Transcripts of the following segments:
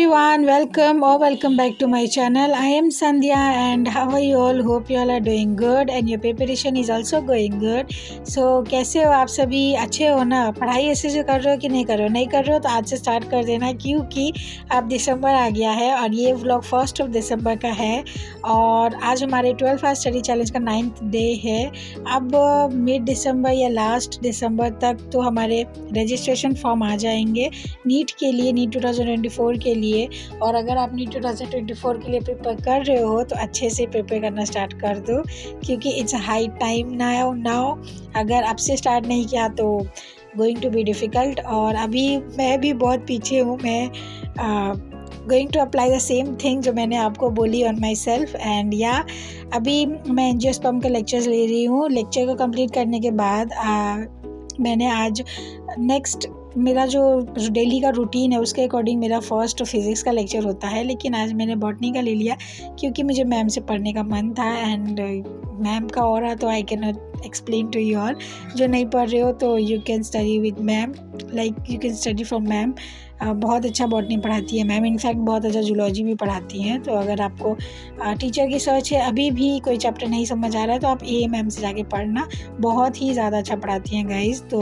everyone, welcome back to my channel. I am Sandhya and how are you all? Hope you all are doing good and your preparation is also going good. So कैसे हो आप सभी? अच्छे हो ना? पढ़ाई अच्छे से कर रहे हो कि नहीं कर रहे हो? नहीं कर रहे हो तो आज से स्टार्ट कर देना क्योंकि अब दिसंबर आ गया है और ये व्लॉग 1 दिसंबर का है और आज हमारे 12 आवर स्टडी चैलेंज का 9th डे है। अब मिड दिसंबर या लास्ट दिसंबर तक तो हमारे रजिस्ट्रेशन फॉर्म आ जाएंगे नीट के लिए, नीट 2024 के लिए। और अगर आप नीट 2024 के लिए प्रिपेयर कर रहे हो तो अच्छे से प्रिपेयर करना स्टार्ट कर दो क्योंकि इट्स हाई टाइम नाउ। अगर अब से स्टार्ट नहीं किया तो गोइंग टू बी डिफ़िकल्ट। और अभी मैं भी बहुत पीछे हूँ। मैं going to apply the same thing जो मैंने आपको बोली ऑन माई सेल्फ एंड अभी मैं एंजियोस्पर्म के लेक्चर्स ले रही हूँ। लेक्चर को कंप्लीट करने के बाद मैंने आज नेक्स्ट मेरा जो डेली का रूटीन है उसके अकॉर्डिंग मेरा फर्स्ट फिज़िक्स का लेक्चर होता है, लेकिन आज मैंने बॉटनी का ले लिया क्योंकि मुझे मैम से पढ़ने का मन था एंड मैम का और तो I can not explain to you all. जो नहीं पढ़ रहे हो तो you can study with ma'am, like you can study from ma'am. बहुत अच्छा बॉटनी पढ़ाती है मैम, इनफैक्ट बहुत अच्छा जूलॉजी भी पढ़ाती हैं। तो अगर आपको टीचर की सर्च है, अभी भी कोई चैप्टर नहीं समझ आ रहा है तो आप ए मैम से जाके पढ़ना, बहुत ही ज़्यादा अच्छा पढ़ाती हैं गाइज़। तो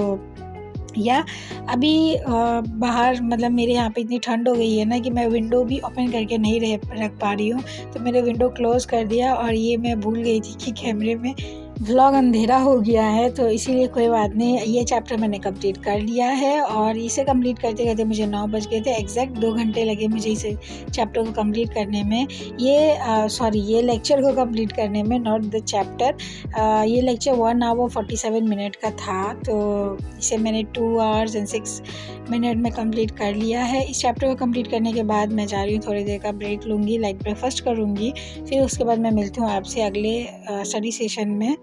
अभी बाहर मतलब मेरे यहाँ पे इतनी ठंड हो गई है ना कि मैं विंडो भी ओपन करके नहीं रख पा रही हूँ, तो मैंने विंडो क्लोज़ कर दिया और ये मैं भूल गई थी कि कैमरे में व्लॉग अंधेरा हो गया है, तो इसीलिए कोई बात नहीं। ये चैप्टर मैंने कंप्लीट कर लिया है और इसे कंप्लीट करते करते मुझे 9 बज गए थे। एग्जैक्ट 2 घंटे लगे मुझे इसे चैप्टर को कंप्लीट करने में। ये लेक्चर को कंप्लीट करने में, नॉट द चैप्टर। ये लेक्चर 1 आवर 47 मिनट का था, तो इसे मैंने 2 आवर्स एंड 6 मिनट में कंप्लीट कर लिया है। इस चैप्टर को कंप्लीट करने के बाद मैं जा रही हूँ, थोड़ी देर का ब्रेक लूँगी, लाइक ब्रेकफास्ट करूँगी, फिर उसके बाद मैं मिलती हूँ आपसे अगले स्टडी सेशन में।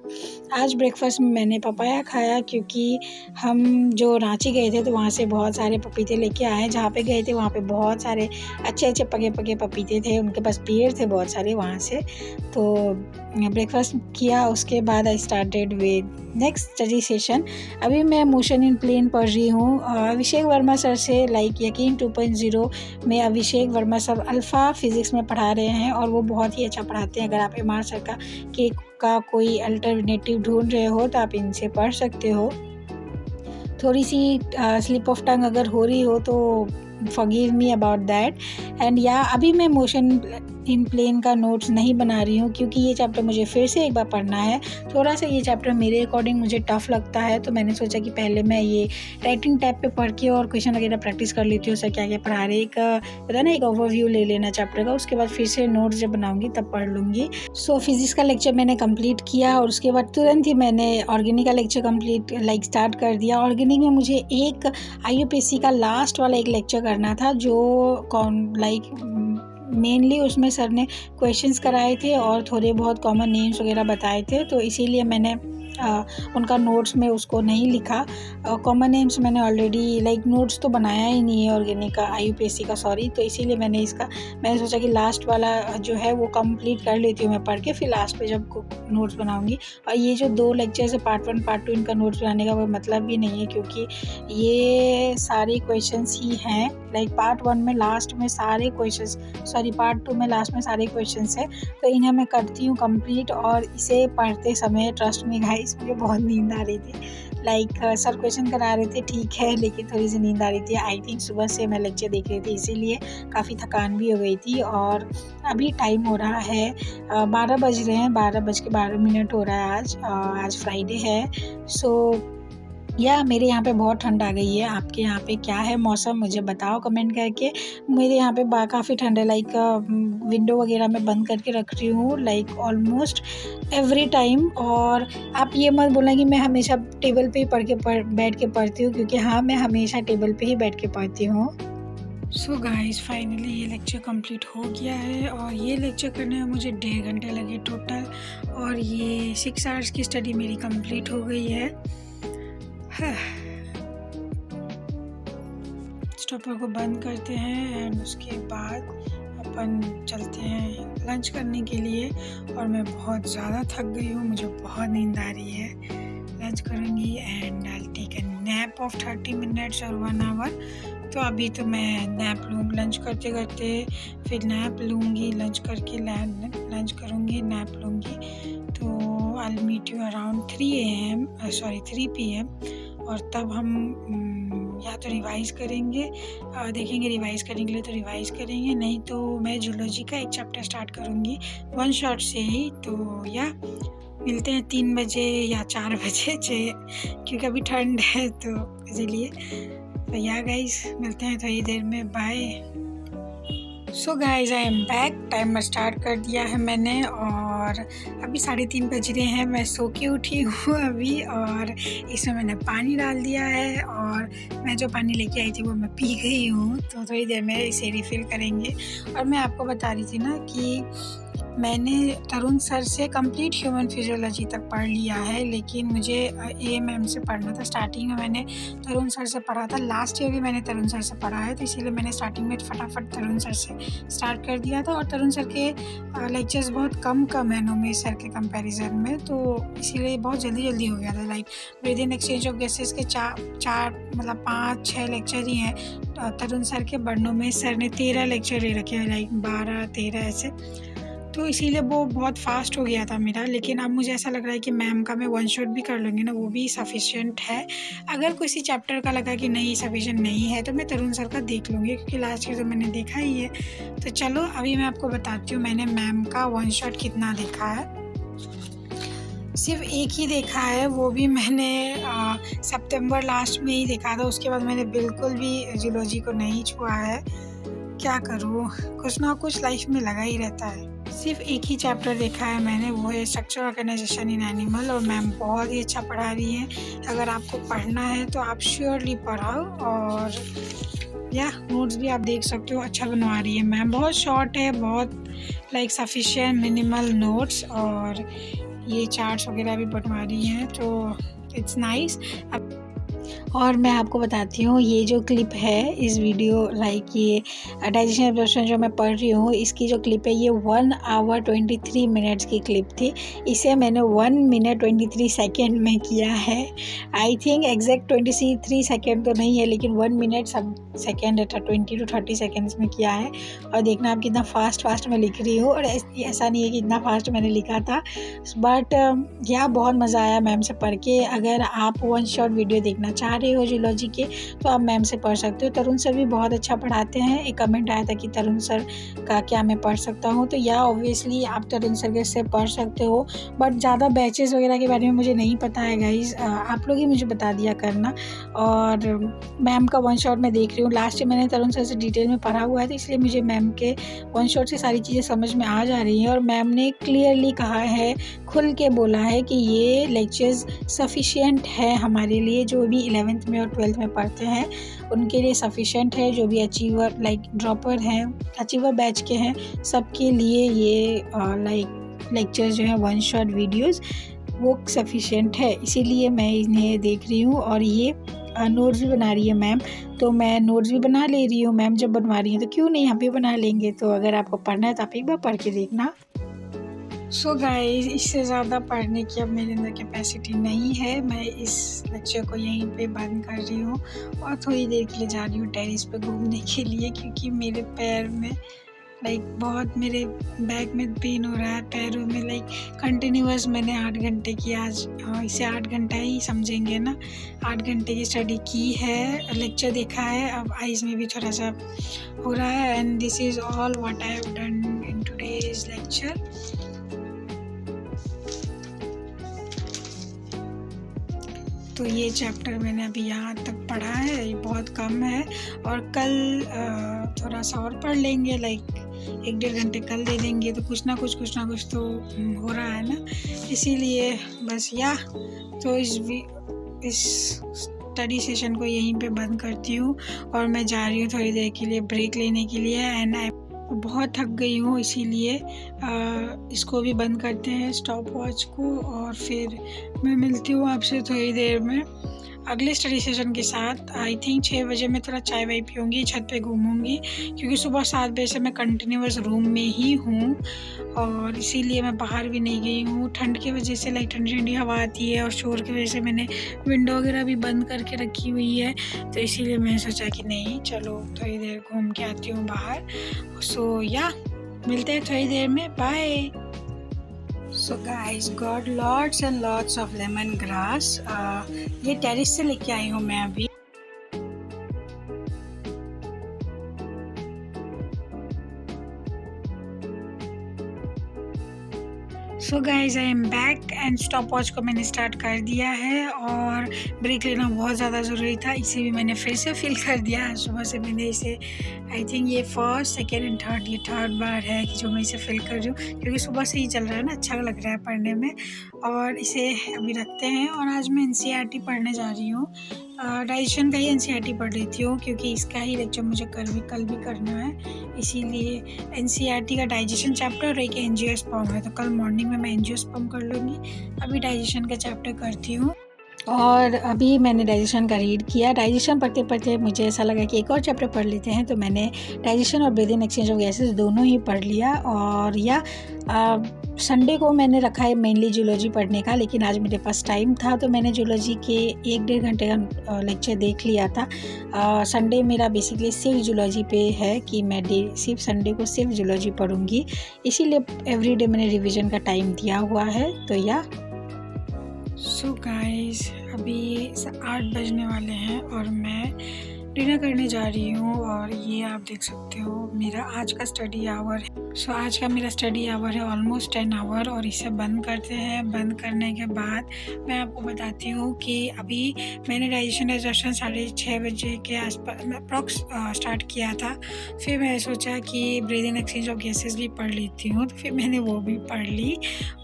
आज ब्रेकफास्ट में मैंने पपाया खाया क्योंकि हम जो रांची गए थे तो वहाँ से बहुत सारे पपीते लेके आए। जहाँ पे गए थे वहाँ पे बहुत सारे अच्छे पके पके पपीते थे, उनके पास पेड़ थे बहुत सारे वहाँ से। तो ब्रेकफास्ट किया, उसके बाद I started with next study session. अभी मैं मोशन इन प्लेन पढ़ रही हूँ अभिषेक वर्मा सर से, लाइक यकीन 2.0 में अभिषेक वर्मा सर अल्फ़ा फिज़िक्स में पढ़ा रहे हैं और वो बहुत ही अच्छा पढ़ाते हैं। अगर आप एम आर सर का कोई अल्टरनेटिव ढूंढ रहे हो तो आप इनसे पढ़ सकते हो। थोड़ी सी स्लिप ऑफ टंग अगर हो रही हो तो forgive me about that। And अभी मैं मोशन इन प्लेन का नोट्स नहीं बना रही हूँ क्योंकि ये चैप्टर मुझे फिर से एक बार पढ़ना है। थोड़ा सा ये चैप्टर मेरे अकॉर्डिंग मुझे टफ़ लगता है, तो मैंने सोचा कि पहले मैं ये राइटिंग टैब पे पढ़ के और क्वेश्चन वगैरह प्रैक्टिस कर लेती हूँ, सर क्या क्या पढ़ा रहे, एक ओवरव्यू ले लेना चैप्टर का, उसके बाद फिर से नोट्स जब बनाऊँगी तब पढ़ लूँगी। सो फिज़िक्स का लेक्चर मैंने कम्प्लीट किया और उसके बाद तुरंत ही मैंने ऑर्गेनिक का लेक्चर स्टार्ट कर दिया। ऑर्गेनिक में मुझे एक IUPAC का लास्ट वाला एक लेक्चर करना था जो मेनली उसमें सर ने क्वेश्चंस कराए थे और थोड़े बहुत कॉमन नेम्स वगैरह बताए थे, तो इसीलिए मैंने उनका नोट्स में उसको नहीं लिखा। कॉमन नेम्स मैंने ऑलरेडी नोट्स तो बनाया ही नहीं है ऑर्गेनिक का, IUPAC का, सॉरी। तो इसीलिए मैंने सोचा कि लास्ट वाला जो है वो कंप्लीट कर लेती हूँ मैं पढ़ के, फिर लास्ट पे जब नोट्स बनाऊँगी। और ये जो 2 लेक्चर्स है पार्ट 1 पार्ट 2, इनका नोट्स बनाने का कोई मतलब भी नहीं है क्योंकि ये सारे क्वेश्चंस ही हैं। पार्ट 1 में लास्ट में सारे क्वेश्चंस, पार्ट 2 में लास्ट में सारे क्वेश्चंस हैं, तो इन्हें मैं करती हूँ कंप्लीट। और इसे पढ़ते समय ट्रस्ट मी गाइस मुझे बहुत नींद आ रही थी। सर क्वेश्चन करा रहे थे ठीक है, लेकिन थोड़ी सी नींद आ रही थी। आई थिंक सुबह से मैं लेक्चर देख रही थी इसीलिए काफ़ी थकान भी हो गई थी। और अभी टाइम हो रहा है 12 बज रहे हैं, 12:12 हो रहा है। आज फ्राइडे है। सो मेरे यहाँ पे बहुत ठंड आ गई है। आपके यहाँ पे क्या है मौसम, मुझे बताओ कमेंट करके। मेरे यहाँ पे काफ़ी ठंड है, विंडो वगैरह मैं बंद करके रख रही हूँ ऑलमोस्ट एवरी टाइम। और आप ये मत बोलना कि मैं हमेशा टेबल पे ही बैठ के पढ़ती हूँ, क्योंकि मैं हमेशा टेबल पे ही बैठ के पढ़ती हूँ। सो गाइस फाइनली ये लेक्चर कंप्लीट हो गया है और ये लेक्चर करने में मुझे 1.5 घंटे लगे टोटल, और ये 6 आवर्स की स्टडी मेरी कंप्लीट हो गई है। स्टॉपर को बंद करते हैं एंड उसके बाद अपन चलते हैं लंच करने के लिए। और मैं बहुत ज़्यादा थक गई हूँ, मुझे बहुत नींद आ रही है। लंच करूँगी and I take a nap of 30 minutes और 1 आवर। तो अभी तो मैं नैप लूँ, लंच करते करते फिर नैप लूँगी, लंच करके लंच करूँगी, नैप लूँगी। तो I will meet you around 3 PM और तब हम या तो रिवाइज़ करेंगे, देखेंगे रिवाइज़ करने के लिए तो रिवाइज़ करेंगे, नहीं तो मैं जूलॉजी का एक चैप्टर स्टार्ट करूँगी वन शॉट से ही। तो या मिलते हैं 3 बजे या 4 बजे क्योंकि अभी ठंड है तो इसीलिए। तो या गाइस मिलते हैं थोड़ी देर में, bye. So guys I am back. Timer start कर दिया है मैंने और अभी 3:30 बज रहे हैं। मैं सो के उठी हूँ अभी और इसमें मैंने पानी डाल दिया है और मैं जो पानी लेके आई थी वो मैं पी गई हूँ। तो थोड़ी देर में इसे रिफ़िल करेंगे। और मैं आपको बता रही थी ना कि मैंने तरुण सर से कंप्लीट ह्यूमन फिजियोलॉजी तक पढ़ लिया है, लेकिन मुझे AMM से पढ़ना था। स्टार्टिंग में मैंने तरुण सर से पढ़ा था, लास्ट ईयर भी मैंने तरुण सर से पढ़ा है, तो इसीलिए मैंने स्टार्टिंग में फटाफट तरुण सर से स्टार्ट कर दिया था। और तरुण सर के लेक्चर्स बहुत कम है नोमेश सर के कंपैरिजन में, तो इसीलिए बहुत जल्दी हो गया था। Like with in exchange of gases के चार मतलब 5-6 लेक्चर ही हैं तरुण सर के, बट नोमेश सर ने 13 लेक्चर ले रखे हैं, लाइक 12-13 ऐसे। तो इसीलिए वो बहुत फास्ट हो गया था मेरा। लेकिन अब मुझे ऐसा लग रहा है कि मैम का मैं वन शॉट भी कर लूँगी ना, वो भी सफिशिएंट है। अगर किसी चैप्टर का लगा कि नहीं सफिशिएंट नहीं है तो मैं तरुण सर का देख लूँगी, क्योंकि लास्ट ईयर तो मैंने देखा ही है। तो चलो अभी मैं आपको बताती हूँ मैंने मैम का वन शॉट कितना देखा है। सिर्फ एक ही देखा है, वो भी मैंने सितंबर लास्ट में ही देखा था। उसके बाद मैंने बिल्कुल भी जूलॉजी को नहीं छुआ है। क्या करूँ, कुछ ना कुछ लाइफ में लगा ही रहता है। सिर्फ एक ही चैप्टर देखा है मैंने, वो है स्ट्रक्चर ऑर्गेनाइजेशन इन एनिमल, और मैम बहुत ही अच्छा पढ़ा रही हैं। अगर आपको पढ़ना है तो आप श्योरली पढ़ाओ। और या नोट्स भी आप देख सकते हो, अच्छा बनवा रही है मैम। बहुत शॉर्ट है, बहुत लाइक सफिशिएंट मिनिमल नोट्स, और ये चार्ट्स वगैरह भी बनवा रही हैं, तो इट्स नाइस। और मैं आपको बताती हूँ ये जो क्लिप है इस वीडियो, लाइक ये डाइजेशन एब्जॉर्प्शन जो मैं पढ़ रही हूँ, इसकी जो क्लिप है ये 1 आवर 23 मिनट्स की क्लिप थी। इसे मैंने 1 मिनट 23 सेकेंड में किया है। आई थिंक एग्जैक्ट 23 सेकेंड तो नहीं है, लेकिन 1 मिनट सब सेकेंड 20 to 30 सेकेंड्स में किया है। और देखना आप कितना फास्ट मैं लिख रही हूँ, और ऐसा नहीं है कि इतना फास्ट मैंने लिखा था, बट यह बहुत मज़ा आया मैम से पढ़ के। अगर आप वन शॉट वीडियो देखना चाह रहे हो जूलॉजी के तो आप मैम से पढ़ सकते हो। तरुण सर भी बहुत अच्छा पढ़ाते हैं। एक कमेंट आया था कि तरुण सर का क्या मैं पढ़ सकता हूँ, तो या ऑब्वियसली आप तरुण सर के से पढ़ सकते हो, बट ज़्यादा बैचेस वगैरह के बारे में मुझे नहीं पता है गाइज, आप लोग ही मुझे बता दिया करना। और मैम का वन शॉट मैं देख रही हूँ, लास्ट मैंने तरुण सर से डिटेल में पढ़ा हुआ है, तो इसलिए मुझे मैम के वन शॉट से सारी चीज़ें समझ में आ जा रही हैं। और मैम ने क्लियरली कहा है, खुल के बोला है कि ये लेक्चर्स सफिशिएंट है हमारे लिए, जो भी 11th में और 12th में पढ़ते हैं उनके लिए सफिशिएंट है। जो भी अचीवर लाइक ड्रॉपर हैं, अचीवर बैच के हैं, सबके लिए ये लाइक लेक्चर्स जो हैं वन शॉट वीडियोस वो सफिशिएंट है। इसीलिए मैं इन्हें देख रही हूँ। और ये नोट्स भी बना रही है मैम, तो मैं नोट्स भी बना ले रही हूँ। मैम जब बनवा रही हैं तो क्यों नहीं हम भी बना लेंगे। तो अगर आपको पढ़ना है तो आप एक बार पढ़ के देखना। सो गाइस, इससे ज़्यादा पढ़ने की अब मेरे अंदर कैपेसिटी नहीं है। मैं इस लेक्चर को यहीं पे बंद कर रही हूँ और थोड़ी देर के लिए जा रही हूँ टेरेस पे घूमने के लिए, क्योंकि मेरे पैर में लाइक बहुत, मेरे बैक में पेन हो रहा है पैरों में। लाइक कंटिन्यूअस मैंने 8 घंटे की आज, इसे 8 घंटा ही समझेंगे ना, 8 घंटे की स्टडी की है, लेक्चर देखा है। अब आइज़ में भी थोड़ा सा हो रहा है। And this is all what I have done in today's lecture. तो ये चैप्टर मैंने अभी यहाँ तक पढ़ा है, ये बहुत कम है। और कल थोड़ा सा और पढ़ लेंगे, लाइक 1-1.5 घंटे कल दे देंगे। तो कुछ ना कुछ तो हो रहा है ना, इसीलिए बस। या तो इस स्टडी सेशन को यहीं पे बंद करती हूँ और मैं जा रही हूँ थोड़ी देर के लिए ब्रेक लेने के लिए। एंड आई बहुत थक गई हूँ, इसीलिए इसको भी बंद करते हैं स्टॉप वॉच को, और फिर मैं मिलती हूँ आपसे थोड़ी देर में। अगले स्टडी सेशन के साथ आई थिंक 6 बजे मैं थोड़ा चाय वाय पीऊँगी, छत पे घूमूँगी, क्योंकि सुबह 7 बजे से मैं कंटिन्यूअस रूम में ही हूँ और इसीलिए मैं बाहर भी नहीं गई हूँ। ठंड की वजह से लाइक ठंडी-ठंडी हवा आती है और शोर की वजह से मैंने विंडो वगैरह भी बंद करके रखी हुई है, तो इसीलिए मैंने सोचा कि नहीं चलो थोड़ी देर घूम के आती हूँ बाहर। सो या मिलते हैं थोड़ी देर में, bye. So guys got lots and lots of lemon grass. ये टेरिस से लेके आई हूँ मैं अभी। So guys I am back and stop watch को मैंने स्टार्ट कर दिया है और ब्रेक लेना बहुत ज़्यादा ज़रूरी था, इसे भी मैंने फिर से फिल कर दिया है। सुबह से मैंने इसे आई थिंक ये फर्स्ट सेकेंड एंड थर्ड, ये थर्ड बार है कि जो मैं इसे फिल कर रही हूँ, क्योंकि सुबह से ही चल रहा है ना, अच्छा लग रहा है पढ़ने में। और इसे अभी रखते हैं और आज मैं NCERT पढ़ने जा रही हूँ। डाइजेशन का ही NCERT पढ़ लेती हूँ, क्योंकि इसका ही लेक्चर मुझे कल भी करना है, इसीलिए NCERT का डाइजेशन चैप्टर और एक एंजियोस्पर्म है, तो कल मॉर्निंग में मैं एंजियोस्पर्म कर लूँगी। अभी डाइजेशन का चैप्टर करती हूँ और अभी मैंने डाइजेशन का रीड किया। डाइजेशन पढ़ते पढ़ते मुझे ऐसा लगा कि एक और चैप्टर पढ़ लेते हैं, तो मैंने डाइजेशन और breathing exchange of gases दोनों ही पढ़ लिया। और या संडे को मैंने रखा है मेनली जूलॉजी पढ़ने का, लेकिन आज मेरे पास टाइम था तो मैंने जूलॉजी के 1-1.5 घंटे का लेक्चर देख लिया था। संडे मेरा बेसिकली सिर्फ जूलॉजी पे है कि मैं सिर्फ संडे को सिर्फ जूलॉजी पढ़ूँगी, इसीलिए एवरीडे मैंने रिवीजन का टाइम दिया हुआ है। तो या सो गाइस अभी 8 बजने वाले हैं और मैं डिनर करने जा रही हूँ और ये आप देख सकते हो मेरा आज का स्टडी आवर है। सो आज का मेरा स्टडी आवर है ऑलमोस्ट 10 आवर और इसे बंद करते हैं। बंद करने के बाद मैं आपको बताती हूँ कि अभी मैंने डाइजेशन एग्जॉस्शन 6:30 बजे के आसपास अप्रॉक्स स्टार्ट किया था। फिर मैंने सोचा कि breathing exchange of gases भी पढ़ लेती हूँ, तो फिर मैंने वो भी पढ़ ली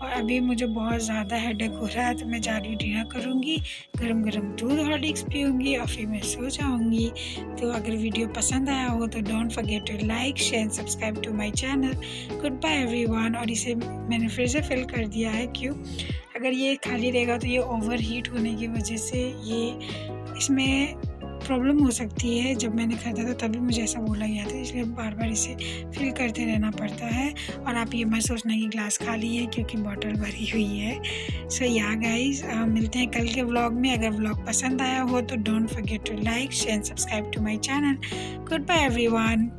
और अभी मुझे बहुत ज़्यादा हेडेक हो रहा है, तो मैं जा रही हूँ डिनर करूँगी, गरम गरम दूध हॉर्लिक्स पीऊँगी और फिर मैं सो जाऊँगी। तो अगर वीडियो पसंद आया हो तो don't forget to like share and subscribe to my channel. Good bye everyone. और इसे मैंने फिर से फिल कर दिया है, क्यों अगर ये खाली रहेगा तो ये ओवर हीट होने की वजह से ये इसमें प्रॉब्लम हो सकती है। जब मैंने खरीदा था तभी मुझे ऐसा बोला गया था, इसलिए बार बार इसे फिल करते रहना पड़ता है। और आप ये मत सोचना कि ग्लास खाली है, क्योंकि बॉटल भरी हुई है। सो या गाइस मिलते हैं कल के व्लॉग में। अगर व्लॉग पसंद आया हो तो don't forget to like share and subscribe to my channel. Good bye everyone.